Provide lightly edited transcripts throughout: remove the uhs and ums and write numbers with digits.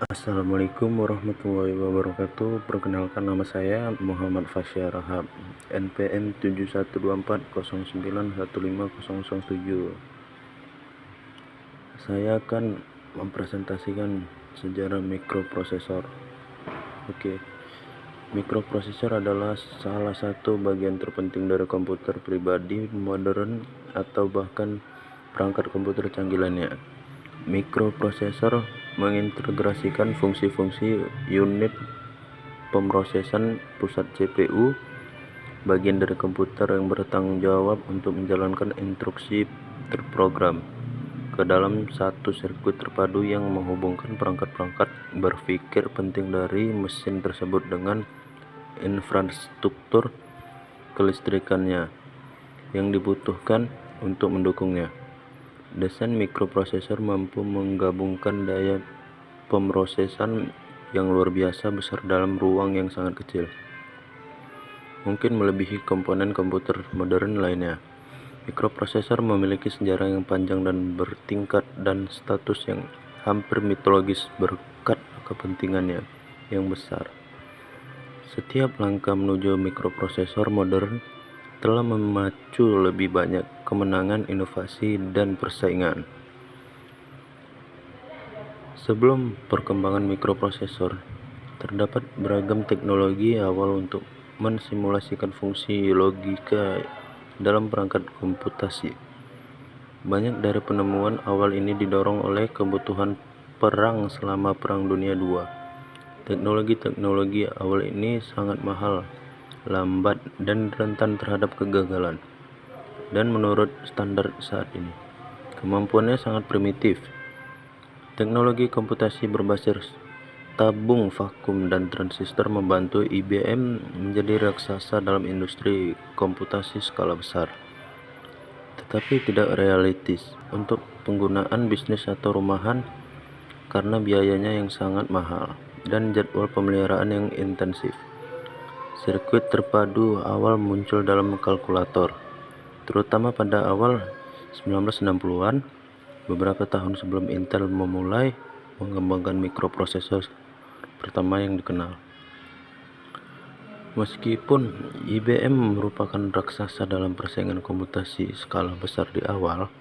Assalamualaikum warahmatullahi wabarakatuh. Perkenalkan, nama saya Muhammad Fasyar Rahab, NPM 712409150007. Saya akan mempresentasikan sejarah mikroprosesor. Oke. Mikroprosesor adalah salah satu bagian terpenting dari komputer pribadi modern atau bahkan perangkat komputer canggih lainnya. Mikroprosesor mengintegrasikan fungsi-fungsi unit pemrosesan pusat CPU, bagian dari komputer yang bertanggung jawab untuk menjalankan instruksi terprogram ke dalam satu sirkuit terpadu yang menghubungkan perangkat-perangkat berpikir penting dari mesin tersebut dengan infrastruktur kelistrikannya yang dibutuhkan untuk mendukungnya. Desain mikroprosesor mampu menggabungkan daya pemrosesan yang luar biasa besar dalam ruang yang sangat kecil, mungkin melebihi komponen komputer modern lainnya. Mikroprosesor memiliki sejarah yang panjang dan bertingkat dan status yang hampir mitologis berkat kepentingannya yang besar. Setiap langkah menuju mikroprosesor modern telah memacu lebih banyak kemenangan, inovasi, dan persaingan. Sebelum perkembangan mikroprosesor, terdapat beragam teknologi awal untuk mensimulasikan fungsi logika dalam perangkat komputasi. Banyak dari penemuan awal ini didorong oleh kebutuhan perang selama Perang Dunia II. Teknologi awal ini sangat mahal, lambat, dan rentan terhadap kegagalan. Dan menurut standar saat ini, kemampuannya sangat primitif. Teknologi komputasi berbasis tabung vakum dan transistor membantu IBM menjadi raksasa dalam industri komputasi skala besar, tetapi tidak realistis untuk penggunaan bisnis atau rumahan karena biayanya yang sangat mahal dan jadwal pemeliharaan yang intensif. Sirkuit terpadu awal muncul dalam kalkulator, terutama pada awal 1960-an, beberapa tahun sebelum Intel memulai mengembangkan mikroprosesor pertama yang dikenal. Meskipun IBM merupakan raksasa dalam persaingan komputasi skala besar di awal,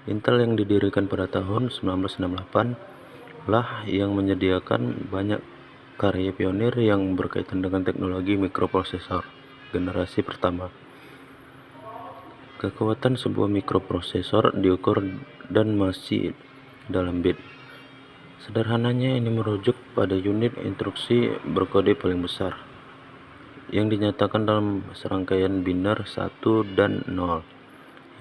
Intel yang didirikan pada tahun 1968 lah yang menyediakan banyak karya pionir yang berkaitan dengan teknologi mikroprosesor generasi pertama. Kekuatan sebuah mikroprosesor diukur dan masih dalam bit. Sederhananya, ini merujuk pada unit instruksi berkode paling besar yang dinyatakan dalam serangkaian biner 1 dan 0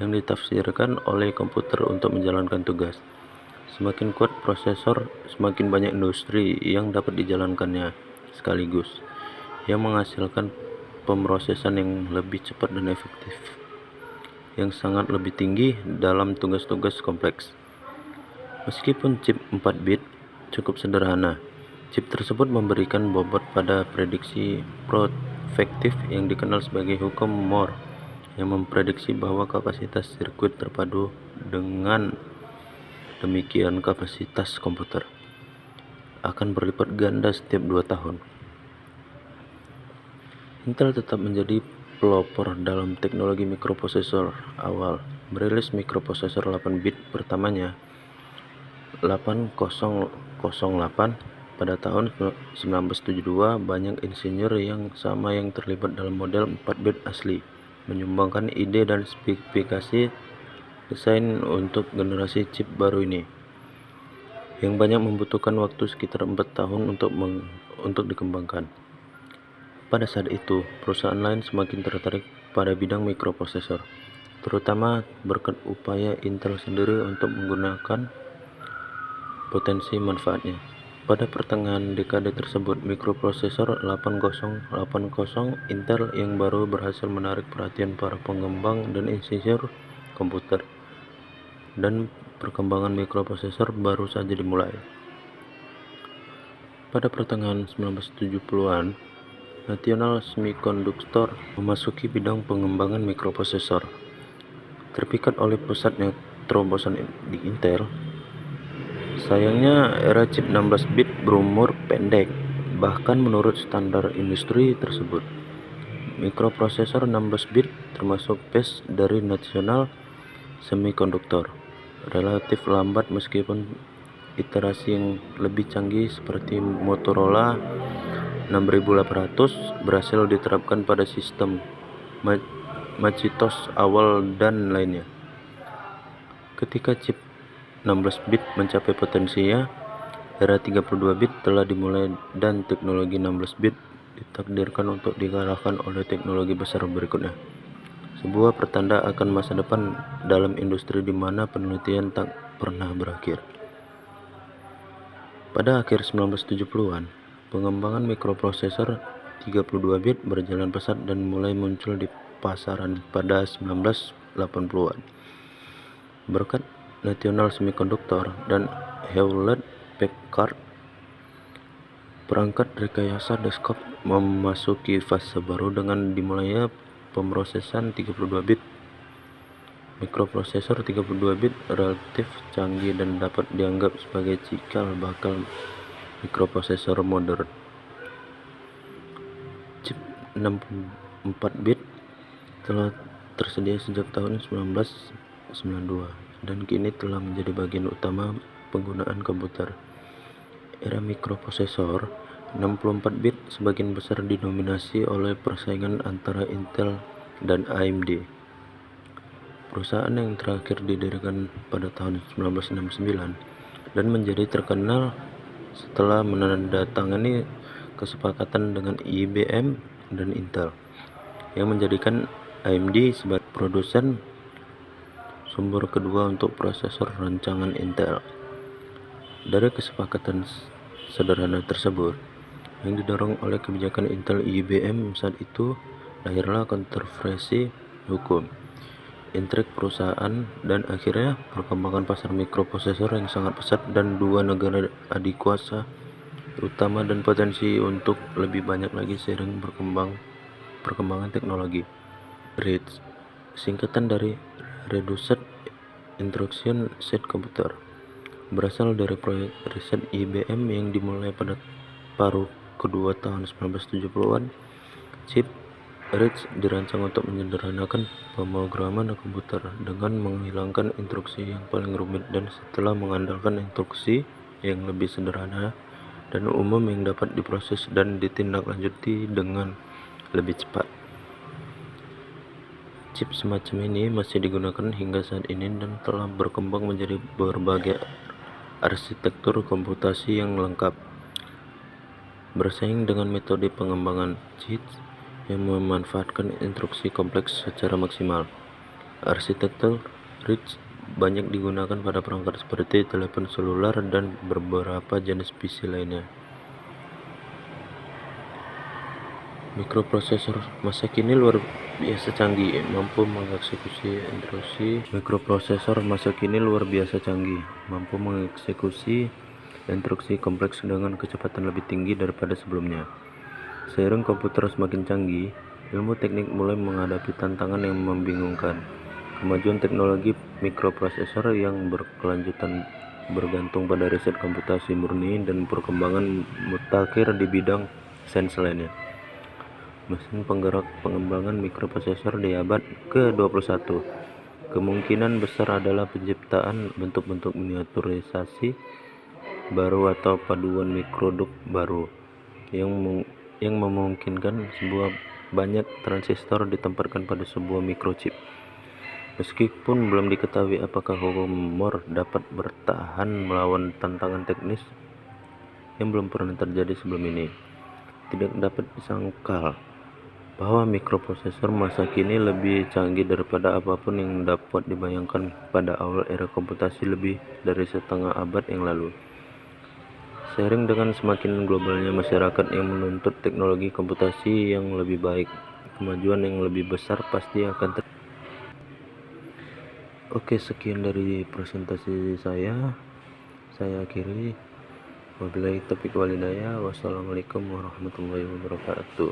yang ditafsirkan oleh komputer untuk menjalankan tugas. Semakin kuat prosesor, semakin banyak industri yang dapat dijalankannya sekaligus, yang menghasilkan pemrosesan yang lebih cepat dan efektif, yang sangat lebih tinggi dalam tugas-tugas kompleks. Meskipun chip 4 bit cukup sederhana, chip tersebut memberikan bobot pada prediksi prospektif yang dikenal sebagai hukum Moore, yang memprediksi bahwa kapasitas sirkuit terpadu dengan demikian kapasitas komputer akan berlipat ganda setiap 2 tahun. Intel tetap menjadi pelopor dalam teknologi mikroprosesor awal, merilis mikroprosesor 8 bit pertamanya 8008 pada tahun 1972. Banyak insinyur yang sama yang terlibat dalam model 4 bit asli menyumbangkan ide dan spesifikasi desain untuk generasi chip baru ini, yang banyak membutuhkan waktu sekitar 4 tahun untuk dikembangkan. Pada saat itu, perusahaan lain semakin tertarik pada bidang mikroprosesor, terutama berkat upaya Intel sendiri untuk menggunakan potensi manfaatnya. Pada pertengahan dekade tersebut, mikroprosesor 8080 Intel yang baru berhasil menarik perhatian para pengembang dan insinyur komputer, dan perkembangan mikroprosesor baru saja dimulai. Pada pertengahan 1970-an, National Semiconductor memasuki bidang pengembangan mikroprosesor. Terpikat oleh pusatnya terobosan di Intel, Sayangnya, era chip 16 bit berumur pendek, bahkan menurut standar industri tersebut. Mikroprosesor 16 bit termasuk base dari National Semiconductor, relatif lambat meskipun iterasi yang lebih canggih seperti Motorola 6800 berhasil diterapkan pada sistem Macintosh awal dan lainnya. Ketika chip 16 bit mencapai potensinya, era 32 bit telah dimulai dan teknologi 16 bit ditakdirkan untuk dikalahkan oleh teknologi besar berikutnya. Sebuah pertanda akan masa depan dalam industri di mana penelitian tak pernah berakhir. Pada akhir 1970-an, pengembangan mikroprosesor 32 bit berjalan pesat dan mulai muncul di pasaran pada 1980-an. Berkat National Semiconductor dan Hewlett Packard, perangkat rekayasa desktop memasuki fase baru dengan dimulainya pemrosesan 32 bit. Mikroprosesor 32 bit relatif canggih dan dapat dianggap sebagai cikal bakal mikroprosesor modern. Chip 64 bit telah tersedia sejak tahun 1992 dan kini telah menjadi bagian utama penggunaan komputer. Era mikroprosesor 64 bit sebagian besar didominasi oleh persaingan antara Intel dan AMD. Perusahaan yang terakhir didirikan pada tahun 1969 dan menjadi terkenal setelah menandatangani kesepakatan dengan IBM dan Intel, yang menjadikan AMD sebagai produsen sumber kedua untuk prosesor rancangan Intel. Dari kesepakatan sederhana tersebut, yang didorong oleh kebijakan Intel IBM saat itu, lahirlah kontroversi hukum, intrik perusahaan, dan akhirnya perkembangan pasar mikroprosesor yang sangat pesat dan dua negara adik kuasa utama dan potensi untuk lebih banyak lagi seiring perkembangan teknologi. RISC, singkatan dari Reduced Instruction Set Computer, berasal dari proyek riset IBM yang dimulai pada paruh kedua tahun 1970-an. Chip RISC dirancang untuk menyederhanakan pemrograman komputer dengan menghilangkan instruksi yang paling rumit dan setelah mengandalkan instruksi yang lebih sederhana dan umum yang dapat diproses dan ditindaklanjuti dengan lebih cepat. Chip semacam ini masih digunakan hingga saat ini dan telah berkembang menjadi berbagai arsitektur komputasi yang lengkap, bersaing dengan metode pengembangan chip yang memanfaatkan instruksi kompleks secara maksimal. Arsitektur RISC banyak digunakan pada perangkat seperti telepon seluler dan beberapa jenis PC lainnya. Mikroprosesor masa kini luar biasa canggih, mampu mengeksekusi instruksi. Mikroprosesor masa kini luar biasa canggih, mampu mengeksekusi instruksi kompleks dengan kecepatan lebih tinggi daripada sebelumnya. Seiring komputer semakin canggih, ilmu teknik mulai menghadapi tantangan yang membingungkan. Kemajuan teknologi mikroprosesor yang berkelanjutan bergantung pada riset komputasi murni dan perkembangan mutakhir di bidang sains lainnya. Mesin penggerak pengembangan mikroprosesor di abad ke-21 kemungkinan besar adalah penciptaan bentuk-bentuk miniaturisasi baru atau paduan mikroduk baru yang memungkinkan sebuah banyak transistor ditempatkan pada sebuah mikrochip. Meskipun belum diketahui apakah hukum Moore dapat bertahan melawan tantangan teknis yang belum pernah terjadi sebelum ini, tidak dapat disangkal bahwa mikroprosesor masa kini lebih canggih daripada apapun yang dapat dibayangkan pada awal era komputasi lebih dari setengah abad yang lalu. Seiring dengan semakin globalnya masyarakat yang menuntut teknologi komputasi yang lebih baik, kemajuan yang lebih besar pasti akan terjadi. Oke, sekian dari presentasi saya akhiri. Wabillahi taufiq wal hidayah. Wassalamualaikum warahmatullahi wabarakatuh.